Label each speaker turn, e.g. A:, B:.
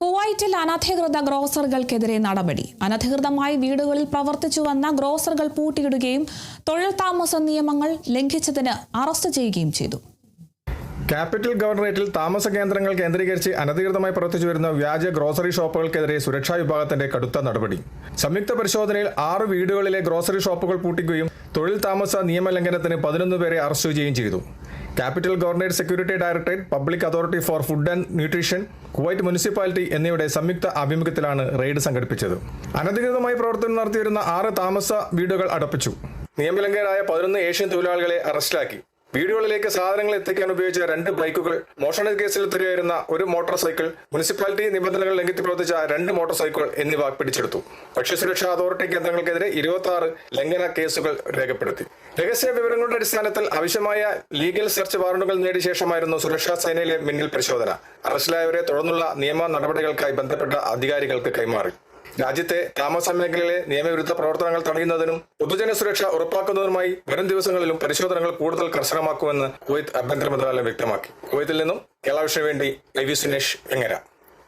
A: കുവൈറ്റിൽ അനധികൃത ഗ്രോസറികൾക്കെതിരെ നടപടി. അനധികൃതമായി വീടുകളിൽ പ്രവർത്തിച്ചു വന്ന ഗ്രോസറികൾ പൂട്ടിയിടുകയും തൊഴിൽ താമസ നിയമങ്ങൾ ലംഘിച്ചതിന് അറസ്റ്റ് ചെയ്യുകയും ചെയ്തു.
B: ക്യാപിറ്റൽ ഗവർണറേറ്റിൽ താമസ കേന്ദ്രങ്ങൾ കേന്ദ്രീകരിച്ച് അനധികൃതമായി പ്രവർത്തിച്ചു വരുന്ന വ്യാജ ഗ്രോസറി ഷോപ്പുകൾക്കെതിരെ സുരക്ഷാ വിഭാഗത്തിന്റെ കടുത്ത നടപടി. സംയുക്ത പരിശോധനയിൽ 6 വീടുകളിലെ ഗ്രോസറി ഷോപ്പുകൾ പൂട്ടിക്കുകയും തൊഴിൽ താമസ നിയമലംഘനത്തിന് 11 പേരെ അറസ്റ്റ് ചെയ്യുകയും ചെയ്തു. Capital governorate security directorate, public authority for food and nutrition, Kuwait municipality എന്നിവയുടെ സംയുക്ത ആഭിമുഖ്യത്തിലാണ് റെയ്ഡ് സംഘടിപ്പിച്ചത്. അനധികൃതമായി പ്രവർത്തനം നടത്തിവരുന്ന 6 താമസ വീടുകൾ അടപ്പിച്ചു. നിയമലംഘകരായ 11 ഏഷ്യൻ തൊഴിലാളികളെ അറസ്റ്റിലാക്കി. വീടുകളിലേക്ക് സാധനങ്ങൾ എത്തിക്കാൻ ഉപയോഗിച്ച 2 ബൈക്കുകൾ, മോഷണ കേസിൽ തിരയായിരുന്ന 1 മോട്ടോർ സൈക്കിൾ, മുനിസിപ്പാലിറ്റി നിബന്ധനകൾ ലംഘിച്ച് പ്രവർത്തിച്ച 2 മോട്ടോർ സൈക്കിൾ എന്നിവ പിടിച്ചെടുത്തു. ഭക്ഷ്യസുരക്ഷാ അതോറിറ്റി കേന്ദ്രങ്ങൾക്കെതിരെ 26 ലംഘന കേസുകൾ രേഖപ്പെടുത്തി. രഹസ്യ വിവരങ്ങളുടെ അടിസ്ഥാനത്തിൽ ആവശ്യമായ ലീഗൽ സെർച്ച് വാറണ്ടുകൾ നേടിയ ശേഷമായിരുന്നു സുരക്ഷാ സേനയിലെ മിന്നൽ പരിശോധന. അറസ്റ്റിലായവരെ തുടർന്നുള്ള നിയമ നടപടികൾക്കായി ബന്ധപ്പെട്ട അധികാരികൾക്ക് കൈമാറി. രാജ്യത്തെ താമസ മേഖലയിലെ നിയമവിരുദ്ധ പ്രവർത്തനങ്ങൾ തടയുന്നതിനും പൊതുജന സുരക്ഷ ഉറപ്പാക്കുന്നതിനുമായി വരും ദിവസങ്ങളിലും പരിശോധനകൾ കൂടുതൽ കർശനമാക്കുമെന്ന് കുവൈത്ത് ആഭ്യന്തര മന്ത്രാലയം വ്യക്തമാക്കി. കുവൈത്തിൽ നിന്നും കേരള വിഷന് വേണ്ടി ഐ വി സുനേഷ് വെങ്ങര.